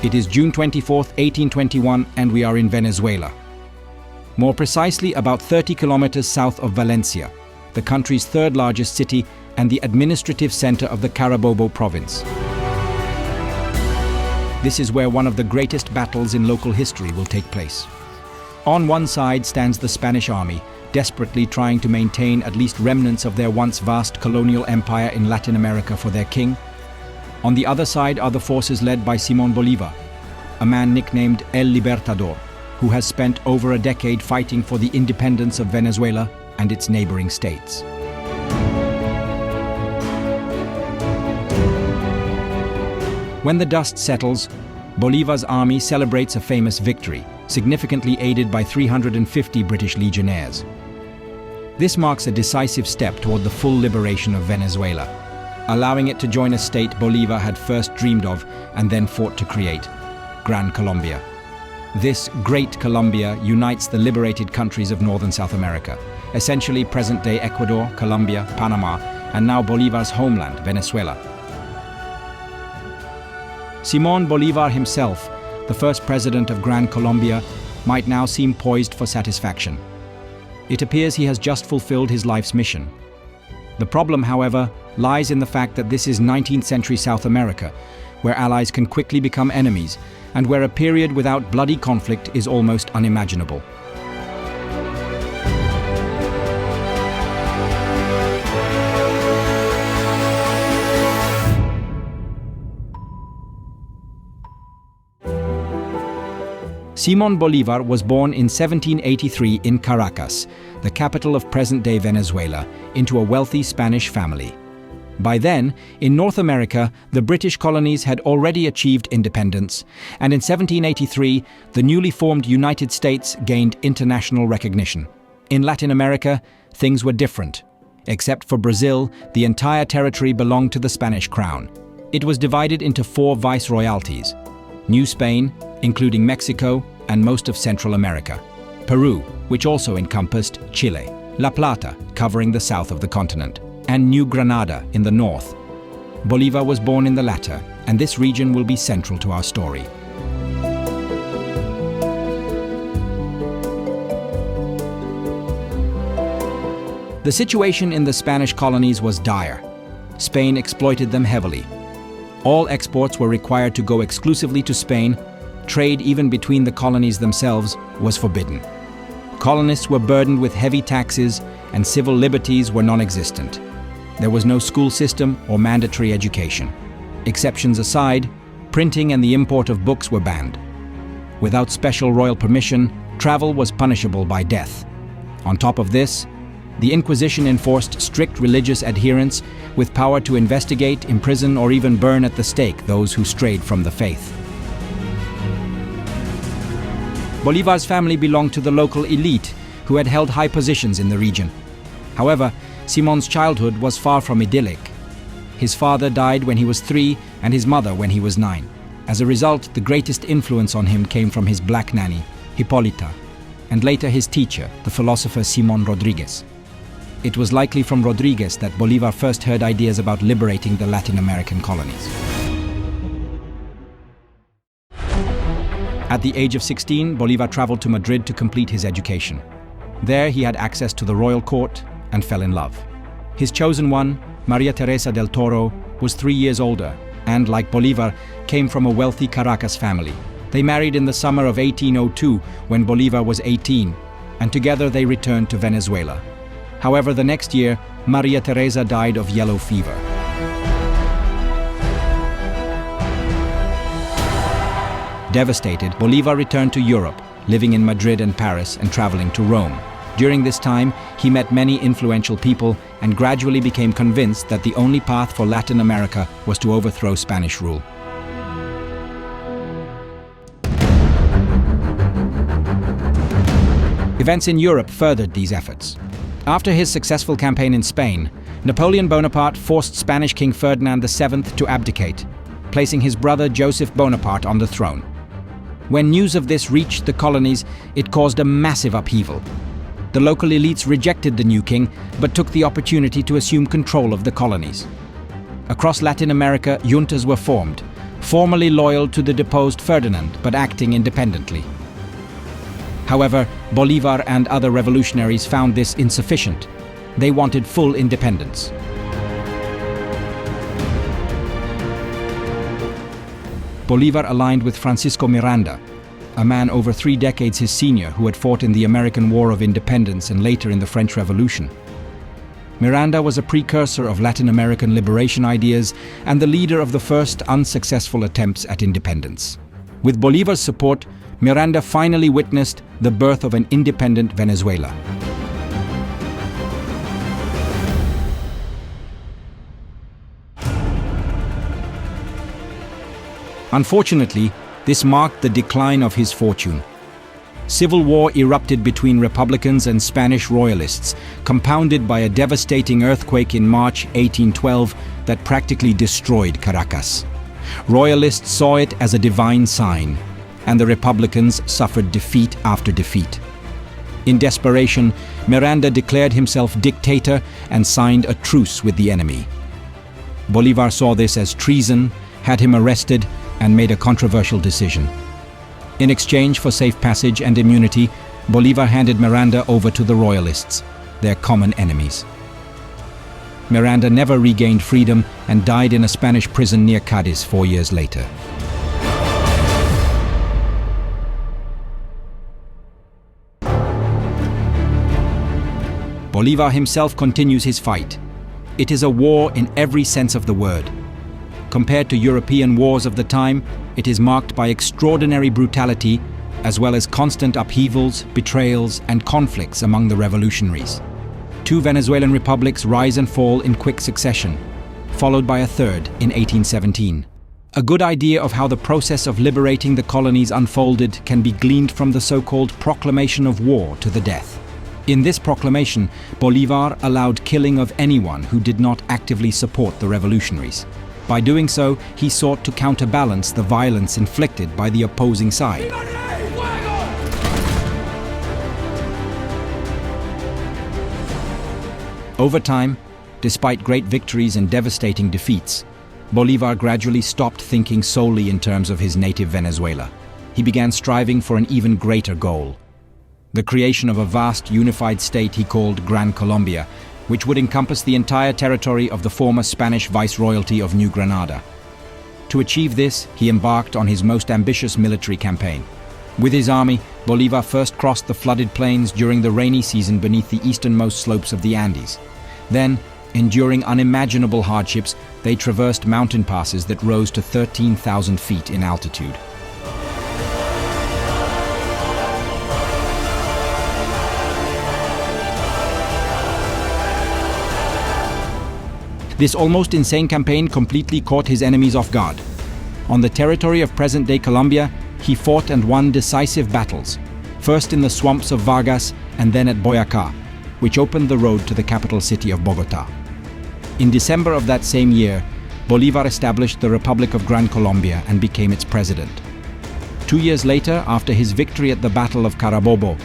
It is June 24, 1821, and we are in Venezuela. More precisely, about 30 kilometers south of Valencia, the country's third largest city and the administrative center of the Carabobo province. This is where one of the greatest battles in local history will take place. On one side stands the Spanish army, desperately trying to maintain at least remnants of their once vast colonial empire in Latin America for their king. On the other side are the forces led by Simón Bolívar, a man nicknamed El Libertador, who has spent over a decade fighting for the independence of Venezuela and its neighboring states. When the dust settles, Bolívar's army celebrates a famous victory, significantly aided by 350 British legionnaires. This marks a decisive step toward the full liberation of Venezuela, allowing it to join a state Bolívar had first dreamed of and then fought to create, Gran Colombia. This Great Colombia unites the liberated countries of northern South America, essentially present-day Ecuador, Colombia, Panama, and now Bolívar's homeland, Venezuela. Simón Bolívar himself, the first president of Gran Colombia, might now seem poised for satisfaction. It appears he has just fulfilled his life's mission. The problem, however, lies in the fact that this is 19th century South America, where allies can quickly become enemies, and where a period without bloody conflict is almost unimaginable. Simón Bolívar was born in 1783 in Caracas, the capital of present-day Venezuela, into a wealthy Spanish family. By then, in North America, the British colonies had already achieved independence, and in 1783, the newly formed United States gained international recognition. In Latin America, things were different. Except for Brazil, the entire territory belonged to the Spanish crown. It was divided into 4 viceroyalties: New Spain, including Mexico and most of Central America; Peru, which also encompassed Chile; La Plata, covering the south of the continent; and New Granada in the north. Bolívar was born in the latter, and this region will be central to our story. The situation in the Spanish colonies was dire. Spain exploited them heavily. All exports were required to go exclusively to Spain. Trade, even between the colonies themselves, was forbidden. Colonists were burdened with heavy taxes, and civil liberties were non-existent. There was no school system or mandatory education. Exceptions aside, printing and the import of books were banned. Without special royal permission, travel was punishable by death. On top of this, the Inquisition enforced strict religious adherence, with power to investigate, imprison, or even burn at the stake those who strayed from the faith. Bolívar's family belonged to the local elite, who had held high positions in the region. However, Simón's childhood was far from idyllic. His father died when he was 3 and his mother when he was 9. As a result, the greatest influence on him came from his black nanny, Hipólita, and later his teacher, the philosopher Simón Rodríguez. It was likely from Rodríguez that Bolívar first heard ideas about liberating the Latin American colonies. At the age of 16, Bolívar traveled to Madrid to complete his education. There he had access to the royal court and fell in love. His chosen one, María Teresa del Toro, was 3 years older and, like Bolívar, came from a wealthy Caracas family. They married in the summer of 1802 when Bolívar was 18, and together they returned to Venezuela. However, the next year, María Teresa died of yellow fever. Devastated, Bolívar returned to Europe, living in Madrid and Paris and traveling to Rome. During this time, he met many influential people and gradually became convinced that the only path for Latin America was to overthrow Spanish rule. Events in Europe furthered these efforts. After his successful campaign in Spain, Napoleon Bonaparte forced Spanish King Ferdinand VII to abdicate, placing his brother Joseph Bonaparte on the throne. When news of this reached the colonies, it caused a massive upheaval. The local elites rejected the new king, but took the opportunity to assume control of the colonies. Across Latin America, juntas were formed, formally loyal to the deposed Ferdinand but acting independently. However, Bolívar and other revolutionaries found this insufficient. They wanted full independence. Bolívar aligned with Francisco Miranda, a man over 3 decades his senior who had fought in the American War of Independence and later in the French Revolution. Miranda was a precursor of Latin American liberation ideas and the leader of the first unsuccessful attempts at independence. With Bolívar's support, Miranda finally witnessed the birth of an independent Venezuela. Unfortunately, this marked the decline of his fortune. Civil war erupted between Republicans and Spanish royalists, compounded by a devastating earthquake in March 1812 that practically destroyed Caracas. Royalists saw it as a divine sign, and the Republicans suffered defeat after defeat. In desperation, Miranda declared himself dictator and signed a truce with the enemy. Bolívar saw this as treason, had him arrested, and made a controversial decision. In exchange for safe passage and immunity, Bolívar handed Miranda over to the royalists, their common enemies. Miranda never regained freedom and died in a Spanish prison near Cadiz 4 years later. Bolívar himself continues his fight. It is a war in every sense of the word. Compared to European wars of the time, it is marked by extraordinary brutality, as well as constant upheavals, betrayals, and conflicts among the revolutionaries. 2 Venezuelan republics rise and fall in quick succession, followed by a third in 1817. A good idea of how the process of liberating the colonies unfolded can be gleaned from the so-called Proclamation of War to the Death. In this proclamation, Bolívar allowed killing of anyone who did not actively support the revolutionaries. By doing so, he sought to counterbalance the violence inflicted by the opposing side. Over time, despite great victories and devastating defeats, Bolívar gradually stopped thinking solely in terms of his native Venezuela. He began striving for an even greater goal: the creation of a vast unified state he called Gran Colombia, which would encompass the entire territory of the former Spanish Viceroyalty of New Granada. To achieve this, he embarked on his most ambitious military campaign. With his army, Bolívar first crossed the flooded plains during the rainy season beneath the easternmost slopes of the Andes. Then, enduring unimaginable hardships, they traversed mountain passes that rose to 13,000 feet in altitude. This almost insane campaign completely caught his enemies off guard. On the territory of present-day Colombia, he fought and won decisive battles, first in the swamps of Vargas and then at Boyacá, which opened the road to the capital city of Bogotá. In December of that same year, Bolívar established the Republic of Gran Colombia and became its president. 2 years later, after his victory at the Battle of Carabobo,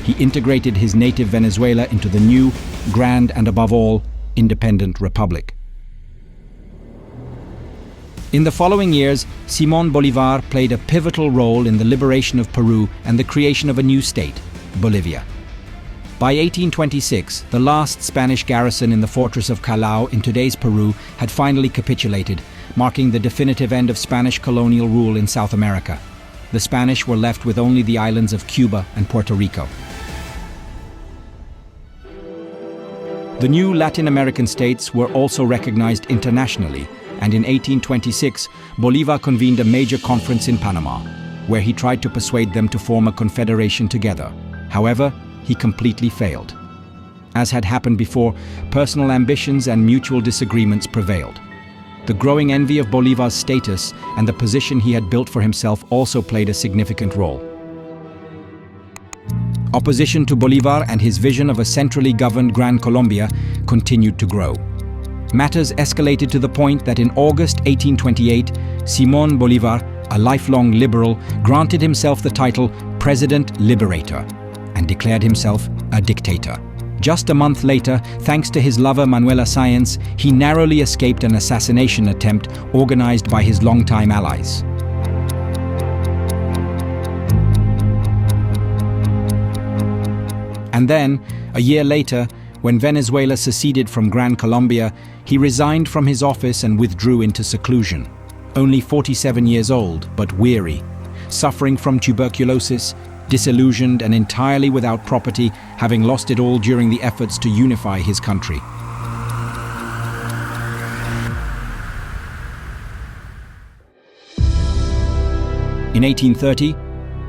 he integrated his native Venezuela into the new, grand and above all, independent republic. In the following years, Simón Bolívar played a pivotal role in the liberation of Peru and the creation of a new state, Bolivia. By 1826, the last Spanish garrison in the fortress of Callao in today's Peru had finally capitulated, marking the definitive end of Spanish colonial rule in South America. The Spanish were left with only the islands of Cuba and Puerto Rico. The new Latin American states were also recognized internationally, and in 1826, Bolívar convened a major conference in Panama, where he tried to persuade them to form a confederation together. However, he completely failed. As had happened before, personal ambitions and mutual disagreements prevailed. The growing envy of Bolívar's status and the position he had built for himself also played a significant role. Opposition to Bolívar and his vision of a centrally governed Gran Colombia continued to grow. Matters escalated to the point that in August 1828, Simón Bolívar, a lifelong liberal, granted himself the title President Liberator and declared himself a dictator. Just a month later, thanks to his lover Manuela Sáenz, he narrowly escaped an assassination attempt organized by his longtime allies. And then, a year later, when Venezuela seceded from Gran Colombia, he resigned from his office and withdrew into seclusion. Only 47 years old, but weary, suffering from tuberculosis, disillusioned and entirely without property, having lost it all during the efforts to unify his country. In 1830,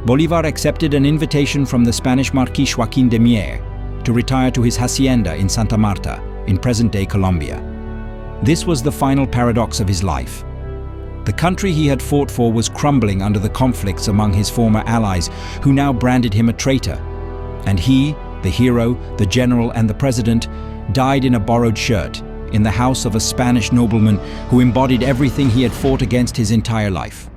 Bolívar accepted an invitation from the Spanish Marquis Joaquín de Mier to retire to his hacienda in Santa Marta, in present-day Colombia. This was the final paradox of his life. The country he had fought for was crumbling under the conflicts among his former allies, who now branded him a traitor. And he, the hero, the general, and the president, died in a borrowed shirt, in the house of a Spanish nobleman who embodied everything he had fought against his entire life.